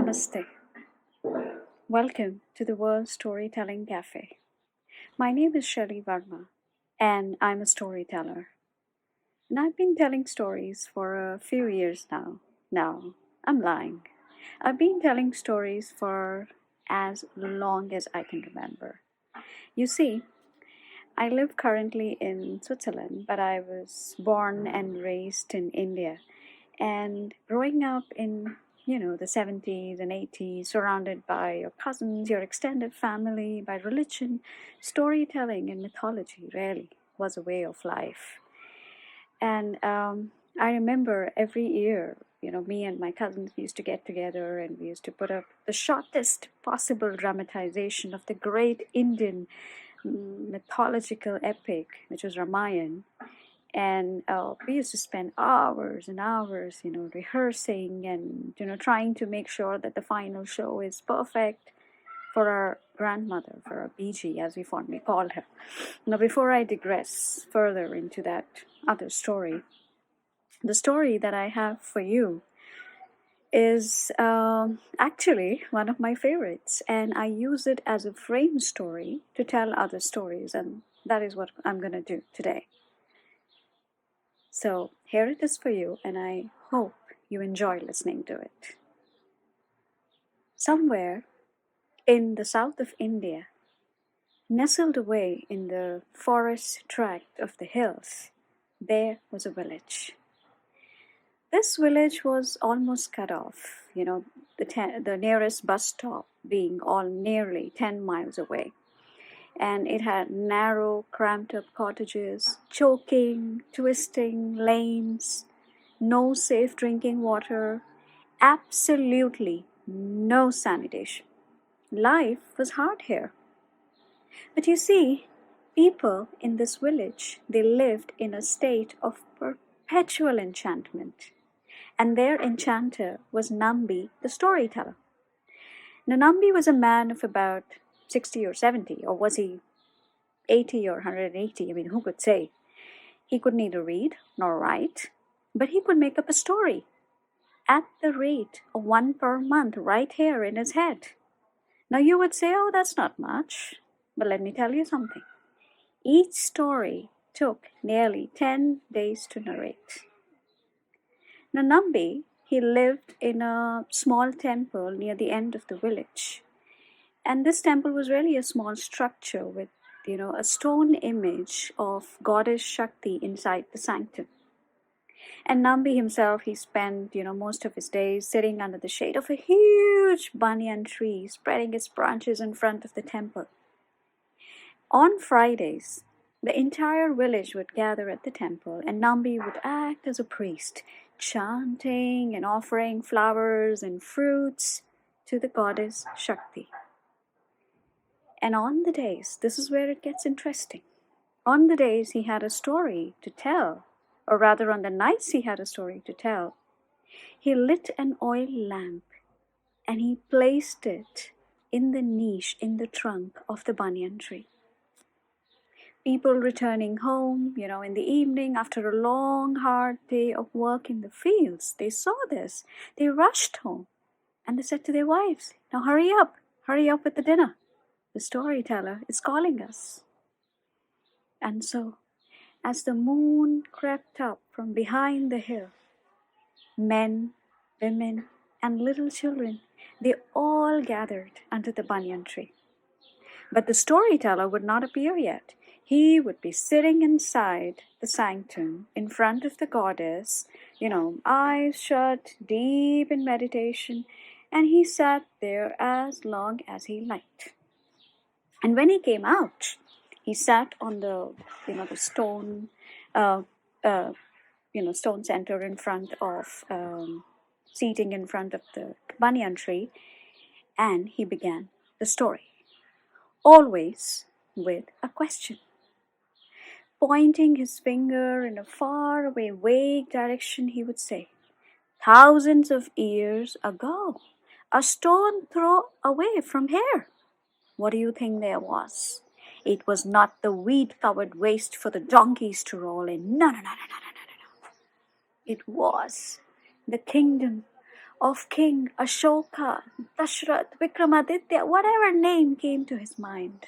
Namaste. Welcome to the World Storytelling Cafe. My name is Shelly Verma, and I'm a storyteller. And I've been telling stories for a few years now. No, I'm lying. I've been telling stories for as long as I can remember. You see, I live currently in Switzerland, but I was born and raised in India. And growing up in the 70s and 80s, surrounded by your cousins, your extended family, by religion, storytelling and mythology really was a way of life. And I remember every year, me and my cousins used to get together and we used to put up the shortest possible dramatization of the great Indian mythological epic, which was Ramayana. And we used to spend hours and hours, rehearsing and, trying to make sure that the final show is perfect for our grandmother, for our BG, as we fondly called her. Now, before I digress further into that other story, the story that I have for you is actually one of my favorites, and I use it as a frame story to tell other stories, and that is what I'm going to do today. So here it is for you, and I hope you enjoy listening to it. Somewhere in the south of India, nestled away in the forest tract of the hills, there was a village. This village was almost cut off, the nearest bus stop being all nearly 10 miles away. And it had narrow, cramped up cottages, choking, twisting lanes, no safe drinking water, absolutely no sanitation. Life was hard here. But you see, people in this village, they lived in a state of perpetual enchantment. And their enchanter was Nambi, the storyteller. Now, Nambi was a man of about 60 or 70, or was he 80 or 180? I mean, who could say? He could neither read nor write, but he could make up a story at the rate of one per month right here in his head. Now you would say, oh, that's not much. But let me tell you something. Each story took nearly 10 days to narrate. Now Nambi, he lived in a small temple near the end of the village. And this temple was really a small structure with, a stone image of goddess Shakti inside the sanctum. And Nambi himself, he spent, most of his days sitting under the shade of a huge banyan tree, spreading its branches in front of the temple. On Fridays, the entire village would gather at the temple, and Nambi would act as a priest, chanting and offering flowers and fruits to the goddess Shakti. And on the days, this is where it gets interesting. On the days he had a story to tell, or rather on the nights he had a story to tell, he lit an oil lamp and he placed it in the niche in the trunk of the banyan tree. People returning home, in the evening after a long, hard day of work in the fields, they saw this. They rushed home and they said to their wives, now hurry up with the dinner. The storyteller is calling us. And so, as the moon crept up from behind the hill, men, women, and little children, they all gathered under the banyan tree. But the storyteller would not appear yet. He would be sitting inside the sanctum in front of the goddess, eyes shut, deep in meditation, and he sat there as long as he liked. And when he came out, he sat on the stone, stone center in front of, seating in front of the banyan tree, and he began the story, always with a question. Pointing his finger in a faraway, vague direction, he would say, thousands of years ago, a stone throw away from here. What do you think there was? It was not the weed-covered waste for the donkeys to roll in. No. It was the kingdom of King Ashoka, Dashrath, Vikramaditya, whatever name came to his mind.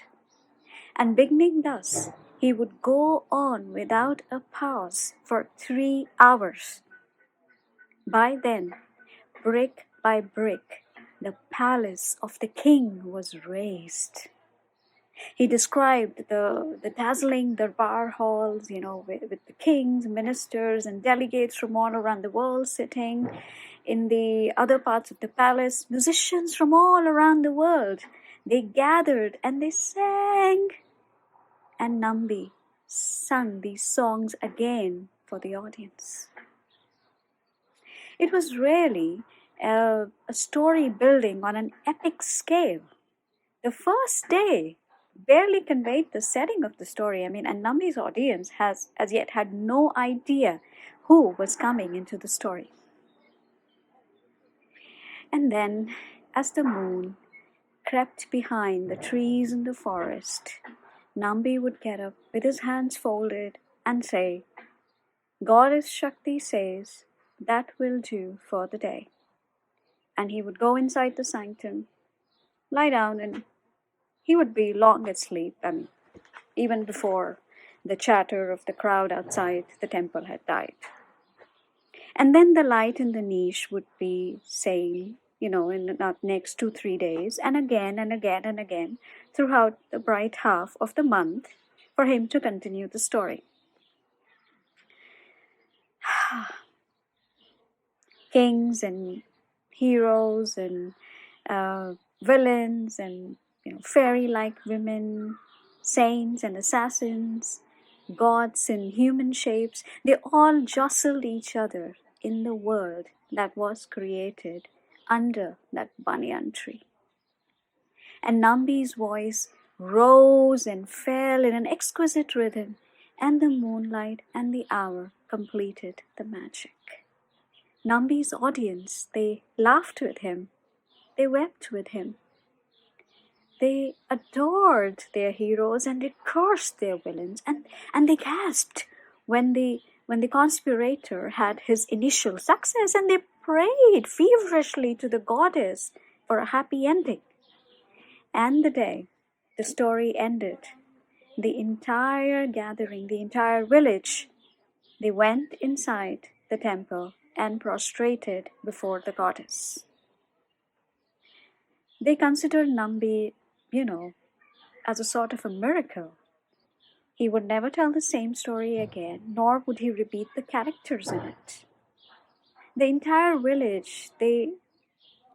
And beginning thus, he would go on without a pause for 3 hours. By then, brick by brick, the palace of the king was raised. He described the dazzling darbar halls, with the kings, ministers, and delegates from all around the world sitting in the other parts of the palace, musicians from all around the world. They gathered and they sang. And Nambi sung these songs again for the audience. It was really a story building on an epic scale. The first day barely conveyed the setting of the story. And Nambi's audience has as yet had no idea who was coming into the story. And then, as the moon crept behind the trees in the forest, Nambi would get up with his hands folded and say, "Goddess Shakti says that will do for the day." And he would go inside the sanctum, lie down, and he would be long asleep, even before the chatter of the crowd outside the temple had died. And then the light in the niche would be saying, in the next 2-3 days, and again and again and again, throughout the bright half of the month, for him to continue the story. Kings and heroes and villains and fairy-like women, saints and assassins, gods in human shapes, they all jostled each other in the world that was created under that banyan tree. And Nambi's voice rose and fell in an exquisite rhythm, and the moonlight and the hour completed the magic. Nambi's audience, they laughed with him, they wept with him, they adored their heroes and they cursed their villains, and they gasped when the conspirator had his initial success, and they prayed feverishly to the goddess for a happy ending. And the day the story ended, the entire gathering, the entire village, they went inside the temple and prostrated before the goddess. They considered Nambi, as a sort of a miracle. He would never tell the same story again, nor would he repeat the characters in it. The entire village, they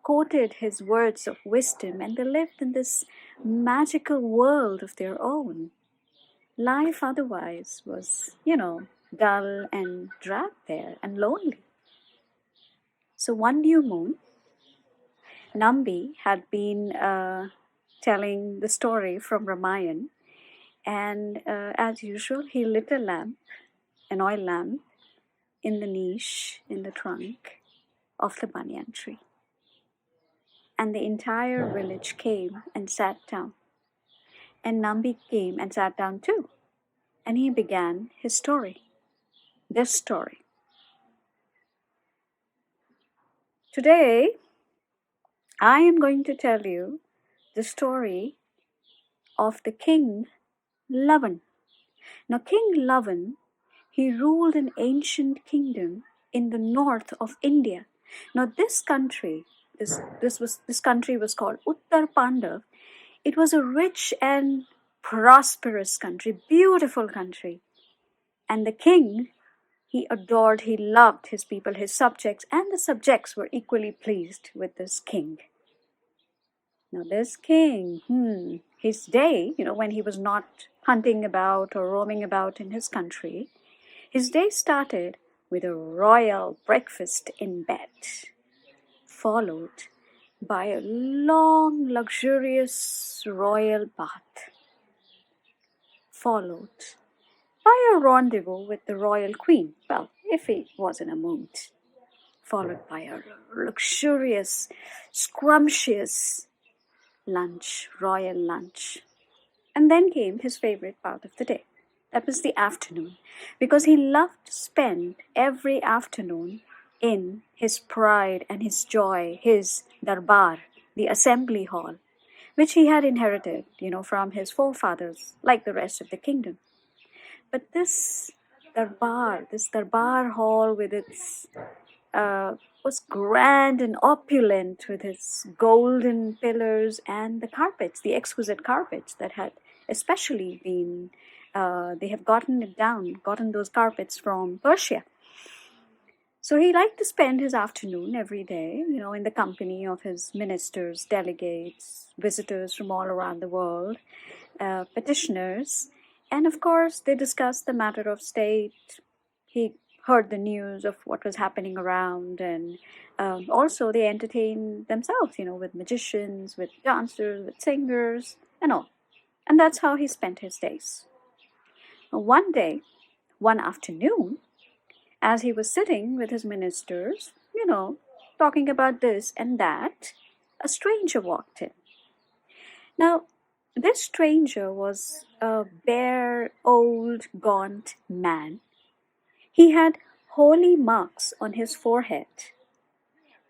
quoted his words of wisdom, and they lived in this magical world of their own. Life otherwise was, dull and drab there and lonely. So one new moon, Nambi had been telling the story from Ramayana, and as usual, he lit a lamp, an oil lamp, in the niche, in the trunk of the banyan tree. And the entire village came and sat down. And Nambi came and sat down too. And he began his story, this story. Today, I am going to tell you the story of the king Lavan. Now, King Lavan, he ruled an ancient kingdom in the north of India. Now, this country, this country was called Uttar Pandav. It was a rich and prosperous country, beautiful country. And the king, he adored, he loved his people, his subjects, and the subjects were equally pleased with this king. Now this king, his day, when he was not hunting about or roaming about in his country, his day started with a royal breakfast in bed, followed by a long, luxurious royal bath, followed by a rendezvous with the royal queen, well, if he was in a mood, followed by a luxurious, scrumptious lunch, royal lunch. And then came his favorite part of the day. That was the afternoon, because he loved to spend every afternoon in his pride and his joy, his darbar, the assembly hall, which he had inherited, from his forefathers, like the rest of the kingdom. But this darbar hall with its was grand and opulent, with its golden pillars and the carpets, the exquisite carpets that had especially been, they have gotten those carpets from Persia. So he liked to spend his afternoon every day, in the company of his ministers, delegates, visitors from all around the world, petitioners, and of course they discussed the matter of state. He heard the news of what was happening around, and also they entertained themselves, with magicians, with dancers, with singers, and all. And that's how he spent his days. One day, one afternoon, as he was sitting with his ministers, talking about this and that, a stranger walked in. Now, this stranger was a bare, old, gaunt man. He had holy marks on his forehead,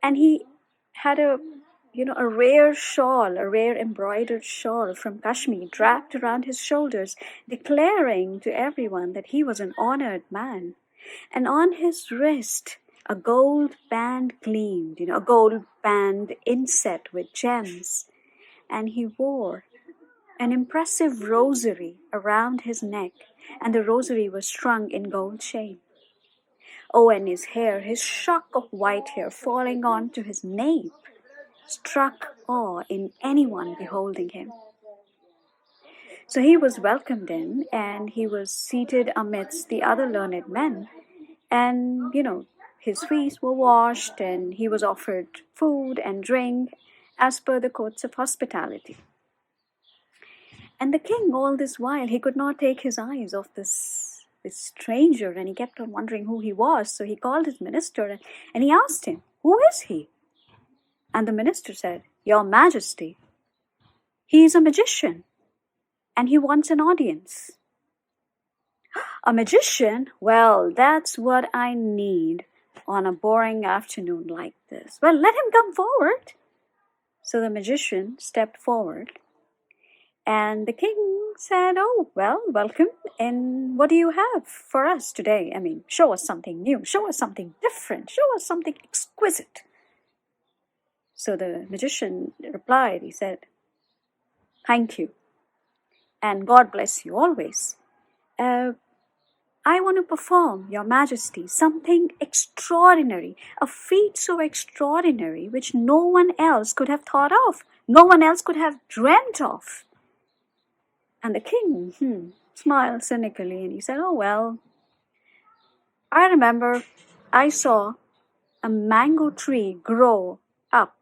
and he had a rare shawl, a rare embroidered shawl from Kashmir wrapped around his shoulders, declaring to everyone that he was an honored man. And on his wrist, a gold band gleamed, a gold band inset with gems. And he wore an impressive rosary around his neck, and the rosary was strung in gold chain. Oh, and his hair, his shock of white hair falling onto his nape, struck awe in anyone beholding him. So he was welcomed in, and he was seated amidst the other learned men. And, his feet were washed, and he was offered food and drink as per the codes of hospitality. And the king, all this while, he could not take his eyes off this stranger, and he kept on wondering who he was. So he called his minister and he asked him, "Who is he?" And the minister said, "Your Majesty, he is a magician and he wants an audience." "A magician? Well, that's what I need on a boring afternoon like this. Well, let him come forward." So the magician stepped forward, and the king said, "Oh, well, welcome. And what do you have for us today? I mean, show us something new. Show us something different. Show us something exquisite." So the magician replied, he said, "Thank you, and God bless you always. I want to perform, Your Majesty, something extraordinary, a feat so extraordinary which no one else could have thought of, no one else could have dreamt of." And the king smiled cynically, and he said, "Oh, well, I remember I saw a mango tree grow up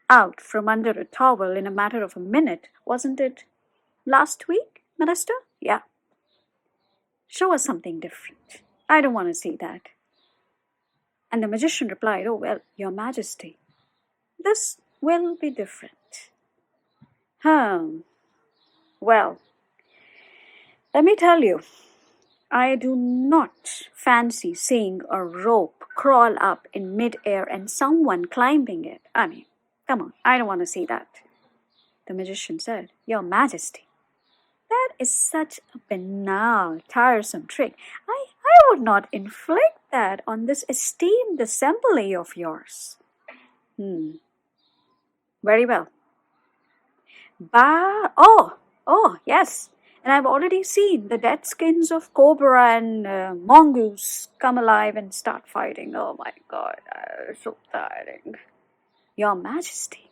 out from under a towel in a matter of a minute. Wasn't it last week, Minister? Yeah. Show us something different. I don't want to see that." And the magician replied, "Oh, well, Your Majesty, this will be different." Well, let me tell you, I do not fancy seeing a rope crawl up in mid-air and someone climbing it. I mean, come on, I don't want to see that. The magician said, "Your Majesty, that is such a banal, tiresome trick. I would not inflict that on this esteemed assembly of yours." Very well. Oh, yes. And I've already seen the dead skins of cobra and mongoose come alive and start fighting. Oh my God, so tiring. Your Majesty,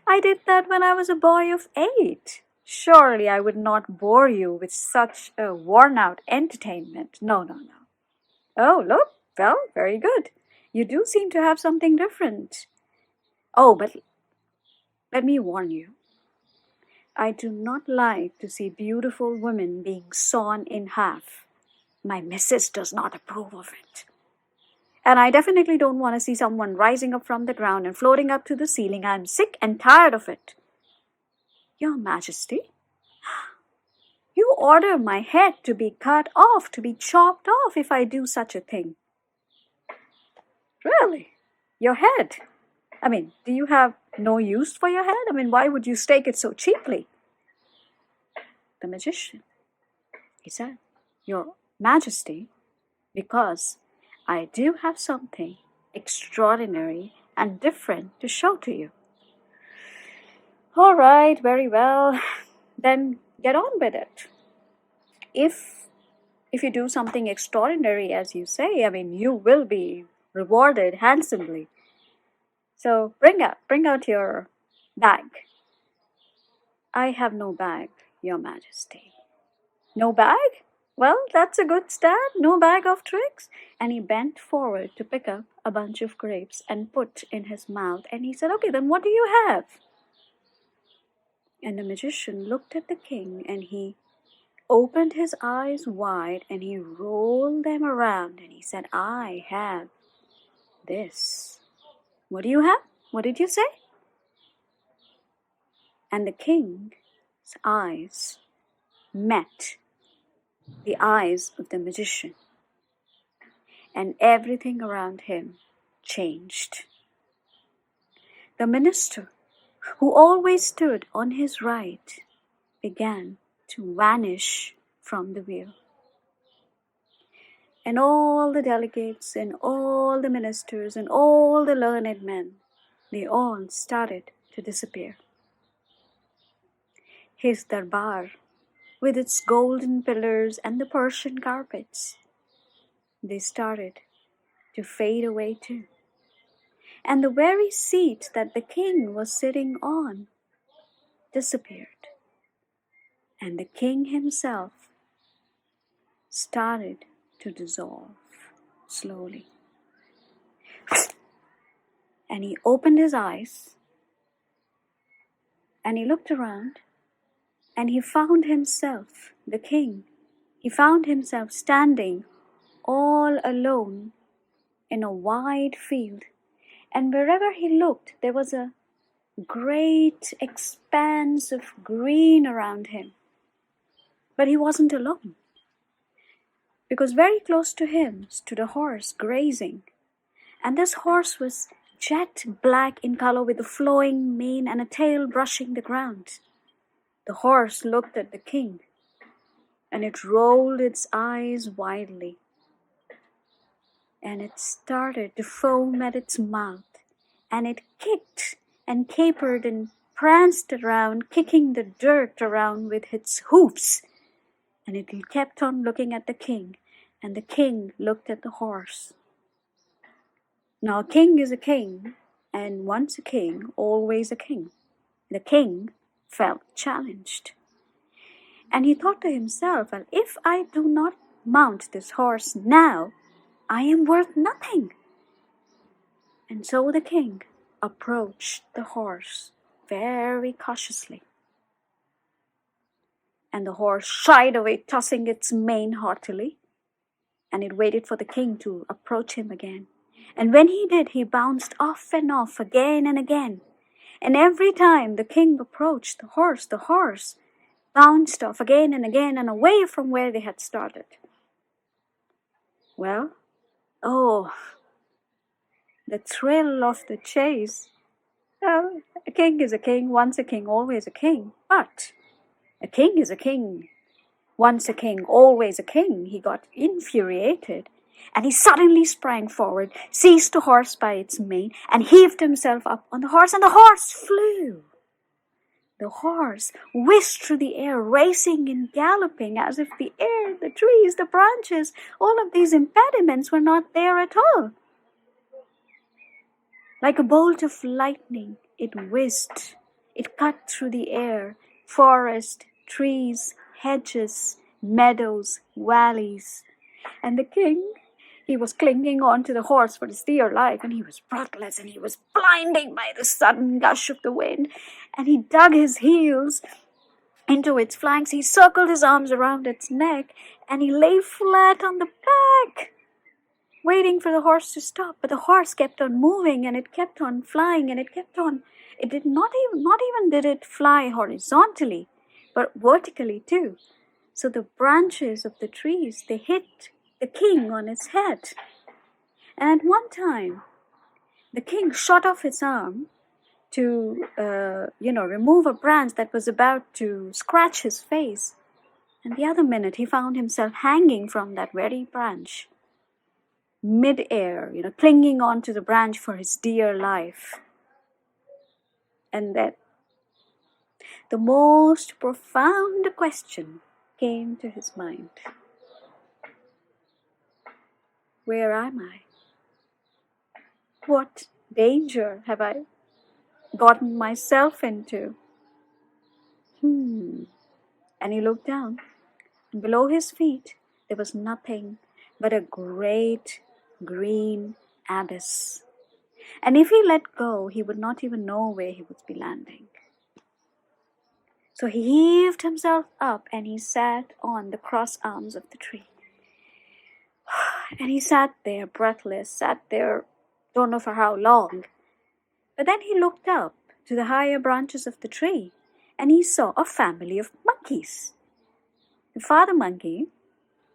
I did that when I was a boy of 8. Surely I would not bore you with such a worn-out entertainment. No. Oh, look, well, very good. You do seem to have something different. Oh, but let me warn you. I do not like to see beautiful women being sawn in half. My missus does not approve of it. And I definitely don't want to see someone rising up from the ground and floating up to the ceiling. I'm sick and tired of it. Your Majesty, you order my head to be cut off, to be chopped off if I do such a thing. Really? Your head? I mean, do you have no use for your head? I mean, why would you stake it so cheaply? The magician, he said, Your Majesty, because I do have something extraordinary and different to show to you. All right, very well. Then get on with it. If you do something extraordinary, as you say, I mean, you will be rewarded handsomely. So bring out your bag. I have no bag, Your Majesty. No bag? Well, that's a good start. No bag of tricks. And he bent forward to pick up a bunch of grapes and put in his mouth. And he said, Okay, then what do you have? And the magician looked at the king and he opened his eyes wide and he rolled them around and he said, I have this. What do you have? What did you say? And the king's eyes met the eyes of the magician, and everything around him changed. The minister, who always stood on his right, began to vanish from the view. And all the delegates and all the ministers and all the learned men, they all started to disappear. His darbar, with its golden pillars and the Persian carpets, they started to fade away too. And the very seat that the king was sitting on disappeared. And the king himself started to dissolve slowly. And he opened his eyes and he looked around and he found himself, the king, he found himself standing all alone in a wide field. And wherever he looked, there was a great expanse of green around him. But he wasn't alone, because very close to him stood a horse grazing. And this horse was jet black in color with a flowing mane and a tail brushing the ground. The horse looked at the king and it rolled its eyes widely. And it started to foam at its mouth. And it kicked and capered and pranced around, kicking the dirt around with its hoofs. And it kept on looking at the king. And the king looked at the horse. Now a king is a king, and once a king, always a king. The king felt challenged. And he thought to himself, well, if I do not mount this horse now, I am worth nothing. And so the king approached the horse very cautiously. And the horse shied away, tossing its mane haughtily. And it waited for the king to approach him again. And when he did, he bounced off and off again and again. And every time the king approached the horse bounced off again and again and away from where they had started. Well, the thrill of the chase. Well, a king is a king, once a king, always a king. But a king is a king, once a king, always a king. He got infuriated. And he suddenly sprang forward, seized the horse by its mane, and heaved himself up on the horse, and the horse flew. The horse whisked through the air, racing and galloping as if the air, the trees, the branches, all of these impediments were not there at all. Like a bolt of lightning, it whizzed. It cut through the air, forest, trees, hedges, meadows, valleys. And the king, he was clinging on to the horse for his dear life, and he was breathless, and he was blinded by the sudden gush of the wind. And he dug his heels into its flanks, he circled his arms around its neck, and he lay flat on the back, waiting for the horse to stop. But the horse kept on moving, and it kept on flying, and it did not even did it fly horizontally, but vertically too. So the branches of the trees, they hit the king on his head. And at one time, The king shot off his arm to, remove a branch that was about to scratch his face. And the other minute, he found himself hanging from that very branch, mid-air, clinging onto the branch for his dear life. And then the most profound question came to his mind. Where am I? What danger have I gotten myself into? And he looked down, and below his feet there was nothing but a great green abyss. And if he let go, he would not even know where he would be landing. So he heaved himself up and he sat on the cross arms of the tree. And he sat there breathless, sat there, don't know for how long. But then he looked up to the higher branches of the tree and he saw a family of monkeys. The father monkey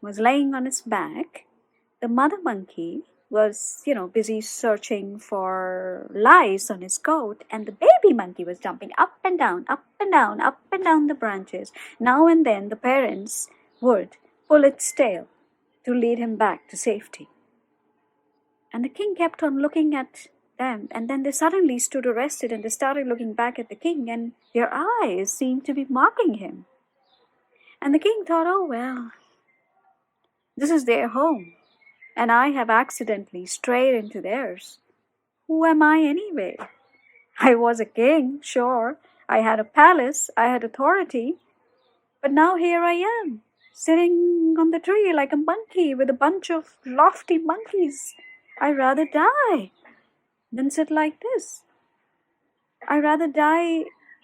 was laying on his back. The mother monkey was, busy searching for lice on his coat, and the baby monkey was jumping up and down, up and down, up and down the branches. Now and then the parents would pull its tail to lead him back to safety. And the king kept on looking at them, and then they suddenly stood arrested and they started looking back at the king, and their eyes seemed to be mocking him. And the king thought, oh well, this is their home, and I have accidentally strayed into theirs. Who am I anyway? I was a king, sure. I had a palace, I had authority, but now here I am, sitting on the tree like a monkey with a bunch of lofty monkeys. I'd rather die than sit like this. I'd rather die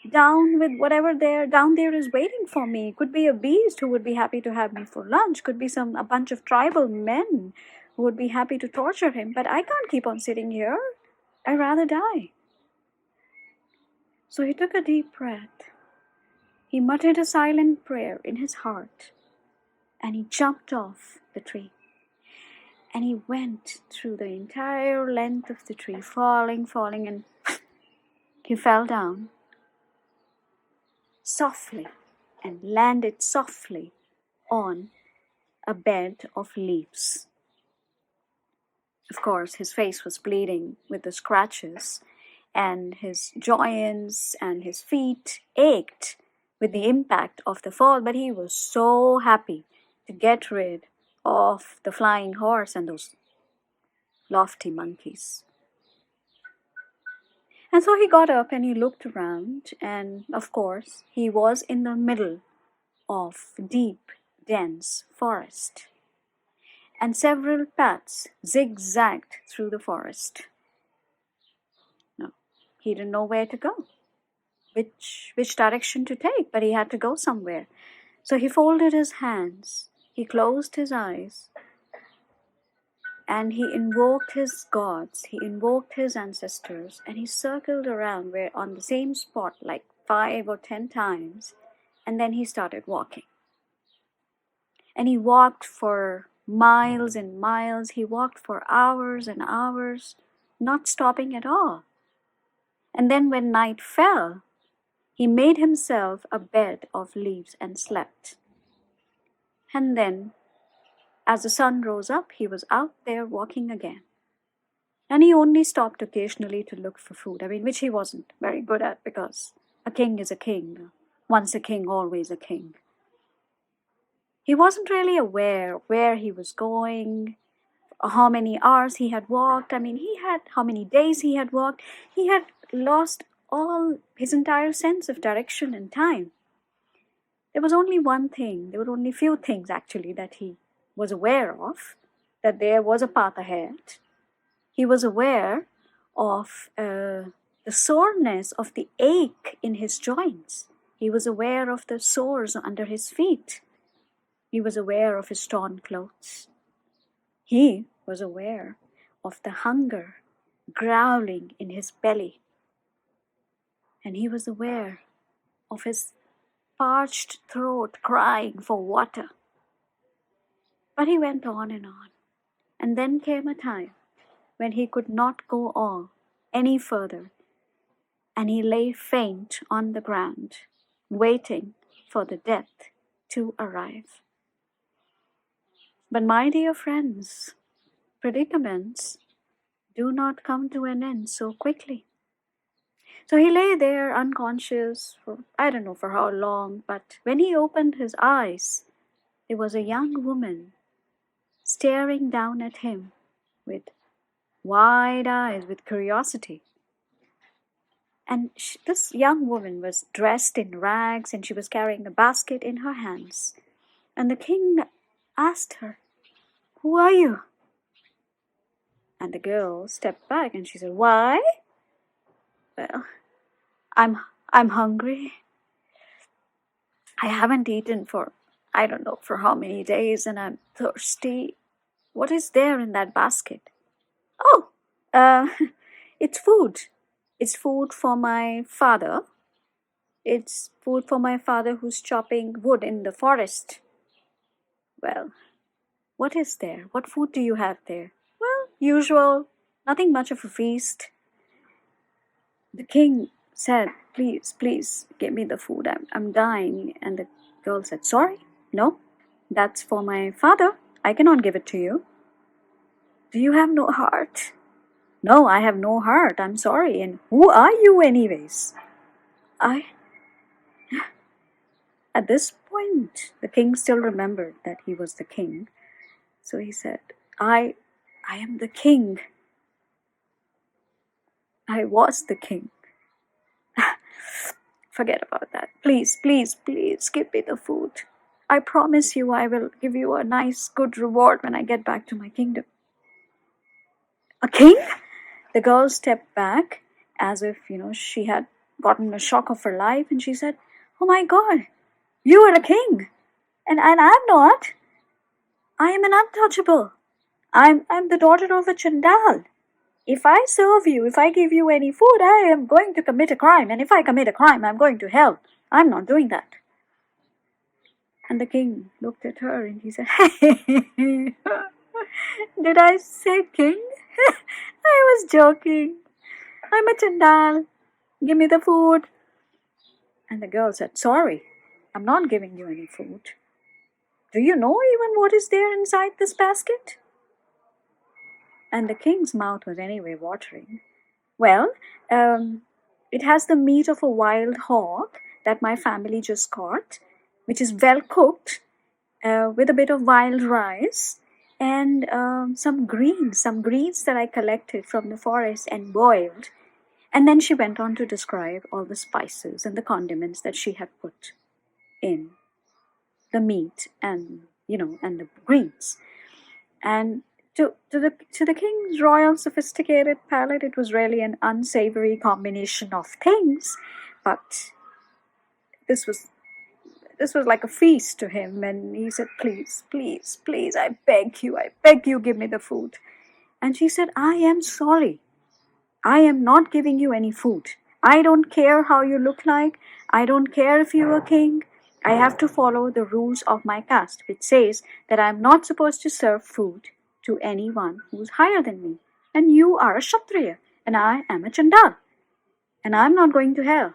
down with whatever down there is waiting for me. Could be a beast who would be happy to have me for lunch. Could be a bunch of tribal men who would be happy to torture him. But I can't keep on sitting here. I'd rather die. So he took a deep breath. He muttered a silent prayer in his heart. And he jumped off the tree. And he went through the entire length of the tree, falling, and he fell down softly and landed softly on a bed of leaves. Of course, his face was bleeding with the scratches, and his joints and his feet ached with the impact of the fall, but he was so happy to get rid of the flying horse and those lofty monkeys. And so he got up and he looked around, and of course, he was in the middle of deep, dense forest. And several paths zigzagged through the forest. No, he didn't know where to go, which direction to take, but he had to go somewhere. So he folded his hands, he closed his eyes, and he invoked his gods, he invoked his ancestors, and he circled around on the same spot like 5 or 10 times, and then he started walking. And he walked for miles and miles, he walked for hours and hours, not stopping at all. And then when night fell, he made himself a bed of leaves and slept. And then, as the sun rose up, he was out there walking again. And he only stopped occasionally to look for food, which he wasn't very good at, because a king is a king. Once a king, always a king. He wasn't really aware where he was going, how many hours he had walked. How many days he had walked. He had lost all his entire sense of direction and time. There was only one thing, there were only few things actually that he was aware of, that there was a path ahead. He was aware of the soreness of the ache in his joints. He was aware of the sores under his feet. He was aware of his torn clothes. He was aware of the hunger growling in his belly. And he was aware of his parched throat crying for water. But he went on. And then came a time when he could not go on any further, and he lay faint on the ground, waiting for the death to arrive. But my dear friends, predicaments do not come to an end so quickly. So he lay there unconscious for I don't know for how long, but when he opened his eyes, there was a young woman staring down at him with wide eyes with curiosity. And this young woman was dressed in rags and she was carrying a basket in her hands. And the king asked her, "Who are you?" And the girl stepped back and she said, "Why? Well, I'm I'm hungry. I haven't eaten for I don't know for how many days and I'm thirsty. What is there in that basket?" "Oh, uh, it's food. It's food for my father. It's food for my father who's chopping wood in the forest." "Well, what is there? What food do you have there?" "Well, usual, nothing much of a feast." The king said, "Please, please, give me the food. I'm dying." And the girl said, "Sorry, no, that's for my father. I cannot give it to you." "Do you have no heart?" "No, I have no heart. I'm sorry. And who are you, anyways?" I. At this point, the king still remembered that he was the king. So he said, I am the king. I was the king. Forget about that. Please, please, please give me the food. I promise you I will give you a nice, good reward when I get back to my kingdom." "A king?" The girl stepped back as if, she had gotten a shock of her life, and she said, "Oh my God, you are a king, and I'm not. I am an untouchable. I'm the daughter of a Chandal. If I serve you, if I give you any food, I am going to commit a crime, and if I commit a crime, I'm going to hell. I'm not doing that." And the king looked at her and he said, "Did I say king? I was joking. I'm a Chandal. Give me the food." And the girl said, "Sorry, I'm not giving you any food. Do you know even what is there inside this basket?" And the king's mouth was anyway watering. "Well, it has the meat of a wild hog that my family just caught, which is well cooked, with a bit of wild rice and some greens that I collected from the forest and boiled." And then she went on to describe all the spices and the condiments that she had put in the meat and and the greens. And to the king's royal sophisticated palate, it was really an unsavory combination of things, but this was this was like a feast to him, and he said, "Please, please, please, I beg you, give me the food." And she said, "I am sorry. I am not giving you any food. I don't care how you look like. I don't care if you're a king. I have to follow the rules of my caste, which says that I'm not supposed to serve food to anyone who's higher than me. And you are a Kshatriya, and I am a Chandal, and I'm not going to hell.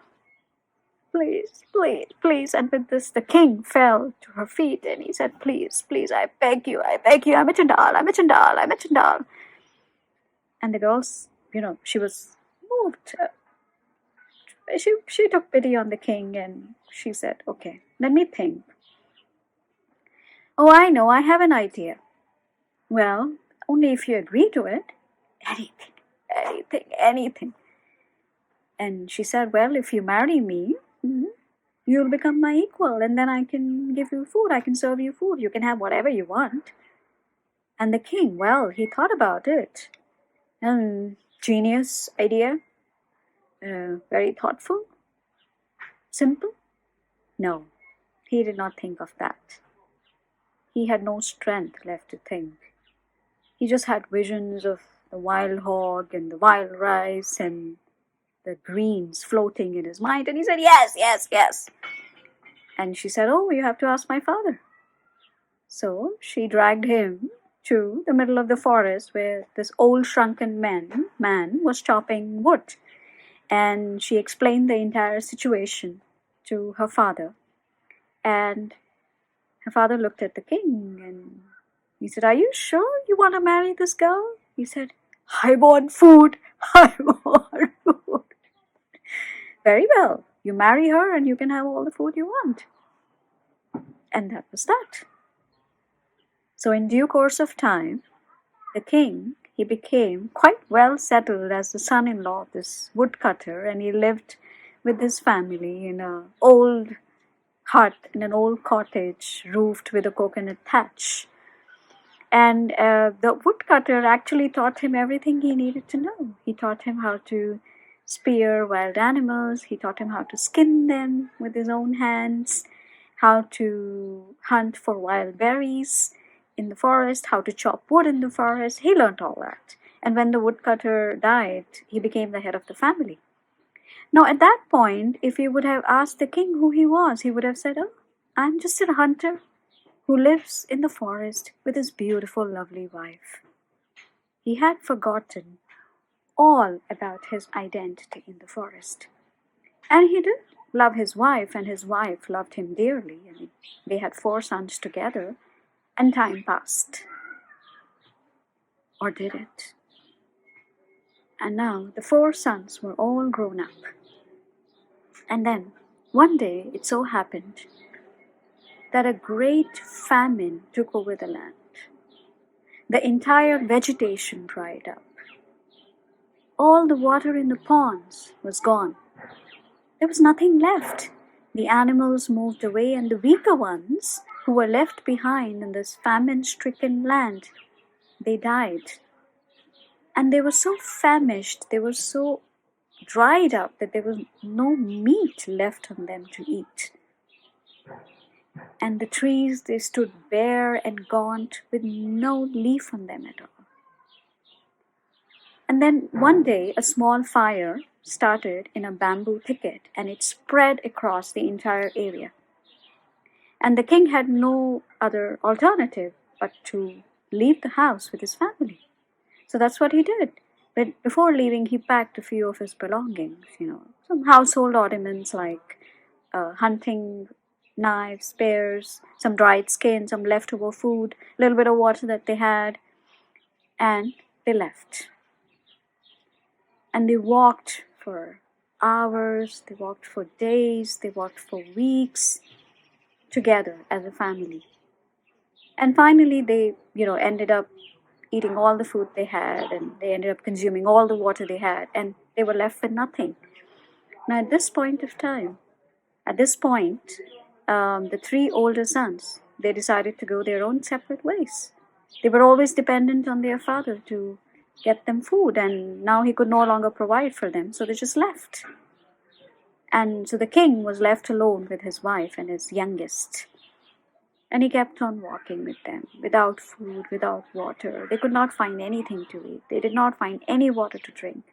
Please, please, please." And with this, the king fell to her feet and he said, "Please, please, I beg you, I'm a Chandal, I'm a Chandal, I'm a Chandal." And the girls, she was moved. She took pity on the king and she said, "Okay, let me think. Oh, I know, I have an idea." "Well, only if you agree to it." "Anything, anything, anything." And she said, "Well, if you marry me, you'll become my equal, and then I can give you food, I can serve you food, you can have whatever you want." And the king, well, he thought about it. Genius idea, very thoughtful, simple. No, he did not think of that. He had no strength left to think. He just had visions of the wild hog and the wild rice and the greens floating in his mind, and he said, "Yes, yes, yes." And she said, "Oh, you have to ask my father." So she dragged him to the middle of the forest where this old shrunken man was chopping wood. And she explained the entire situation to her father. And her father looked at the king and he said, "Are you sure you want to marry this girl?" He said, "I want food. I want food." "Very well. You marry her and you can have all the food you want." And that was that. So in due course of time, the king, he became quite well settled as the son-in-law of this woodcutter, and he lived with his family in an old hut, in an old cottage roofed with a coconut thatch. And the woodcutter actually taught him everything he needed to know. He taught him how to spear wild animals. He taught him how to skin them with his own hands, how to hunt for wild berries in the forest, how to chop wood in the forest. He learned all that. And when the woodcutter died, he became the head of the family. Now, at that point, if he would have asked the king who he was, he would have said, "Oh, I'm just a hunter who lives in the forest with his beautiful, lovely wife." He had forgotten all about his identity in the forest. And he did love his wife, and his wife loved him dearly. I mean, they had 4 sons together, and time passed. Or did it? And now the 4 sons were all grown up. And then, one day, it so happened that a great famine took over the land. The entire vegetation dried up. All the water in the ponds was gone. There was nothing left. The animals moved away, and the weaker ones, who were left behind in this famine-stricken land, they died. And they were so famished, they were so dried up that there was no meat left on them to eat. And the trees, they stood bare and gaunt with no leaf on them at all. And then one day, a small fire started in a bamboo thicket, and it spread across the entire area. And the king had no other alternative but to leave the house with his family. So that's what he did. But before leaving, he packed a few of his belongings, some household ornaments like hunting knives, spears, some dried skin, some leftover food, a little bit of water that they had, and they left. And they walked for hours, they walked for days, they walked for weeks together as a family. And finally they, ended up eating all the food they had, and they ended up consuming all the water they had, and they were left with nothing. Now at this point, the 3 older sons, they decided to go their own separate ways. They were always dependent on their father to get them food, and now he could no longer provide for them, so they just left. And so the king was left alone with his wife and his youngest. And he kept on walking with them, without food, without water. They could not find anything to eat. They did not find any water to drink.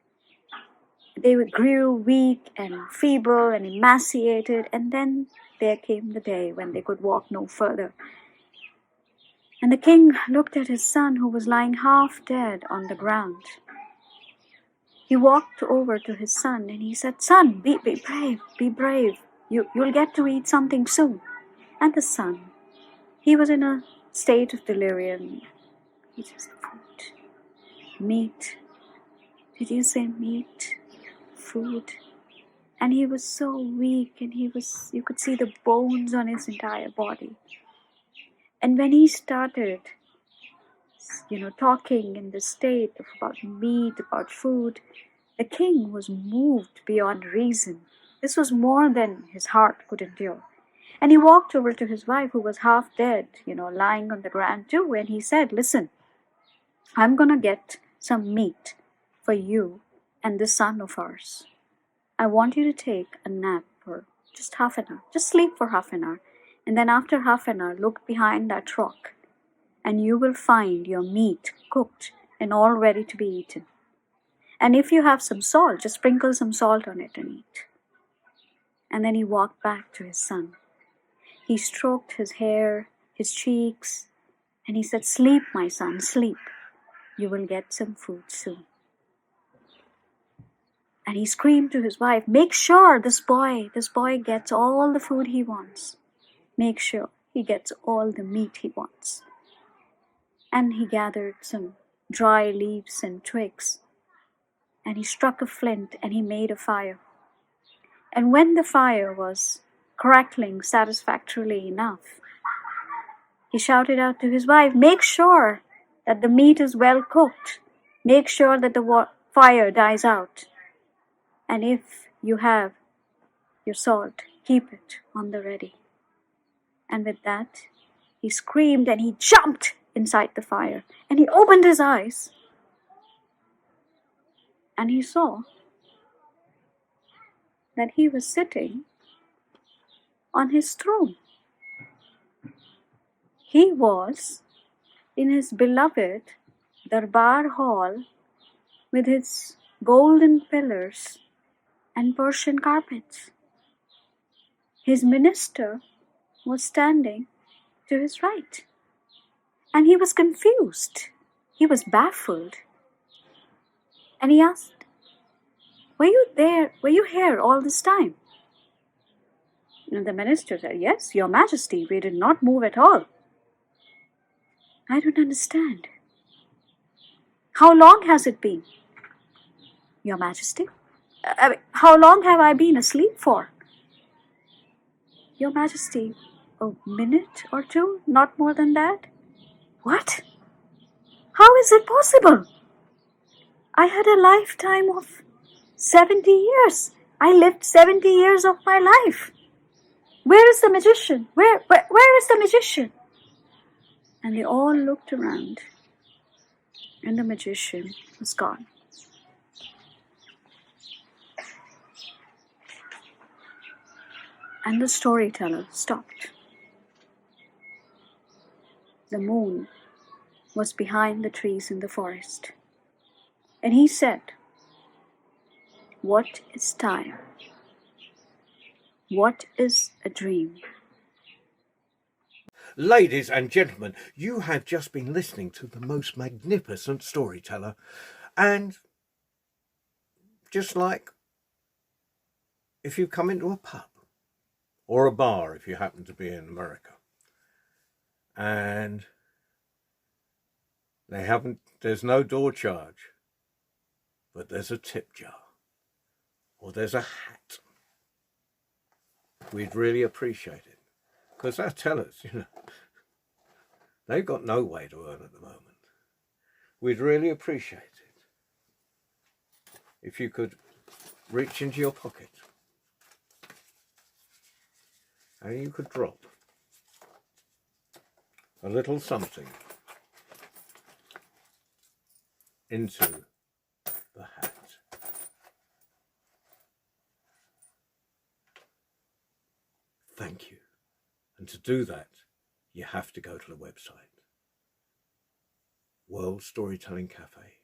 They grew weak and feeble and emaciated, and then there came the day when they could walk no further. And the king looked at his son, who was lying half dead on the ground. He walked over to his son and he said, "Son, be brave, be brave. You'll get to eat something soon." And the son, he was in a state of delirium. He just food, meat. Did you say meat? Food. And he was so weak, and you could see the bones on his entire body. And when he started, talking in the state about meat, about food, the king was moved beyond reason. This was more than his heart could endure. And he walked over to his wife, who was half dead, lying on the ground too, and he said, "Listen, I'm going to get some meat for you and this son of ours. I want you to take a nap for just half an hour. Just sleep for half an hour. And then after half an hour, look behind that rock, and you will find your meat cooked and all ready to be eaten. And if you have some salt, just sprinkle some salt on it and eat." And then he walked back to his son. He stroked his hair, his cheeks, And he said, "Sleep, my son, sleep. You will get some food soon." And he screamed to his wife, "Make sure this boy gets all the food he wants. Make sure he gets all the meat he wants." And he gathered some dry leaves and twigs, and he struck a flint and he made a fire. And when the fire was crackling satisfactorily enough, he shouted out to his wife, "Make sure that the meat is well cooked. Make sure that the fire dies out. And if you have your salt, keep it on the ready." And with that, he screamed and he jumped inside the fire. And he opened his eyes. And he saw that he was sitting on his throne. He was in his beloved Darbar hall with its golden pillars and Persian carpets. His minister was standing to his right. And he was confused. He was baffled. And he asked, "Were you there? Were you here all this time?" And the minister said, "Yes, Your Majesty, we did not move at all." "I don't understand. How long has it been?" "Your Majesty, how long have I been asleep for?" "Your Majesty, a minute or two, not more than that." "What? How is it possible? I had a lifetime of 70 years. I lived 70 years of my life. Where is the magician? Where is the magician?" And they all looked around, and the magician was gone. And the storyteller stopped. The moon was behind the trees in the forest. And he said, "What is time? What is a dream?" Ladies and gentlemen, you have just been listening to the most magnificent storyteller. And just like if you come into a pub or a bar, if you happen to be in America, and there's no door charge, but there's a tip jar or there's a hat, we'd really appreciate it, because our tellers, they've got no way to earn at the moment. We'd really appreciate it if you could reach into your pocket and you could drop a little something into the hat. Thank you. And to do that, you have to go to the website, World Storytelling Cafe.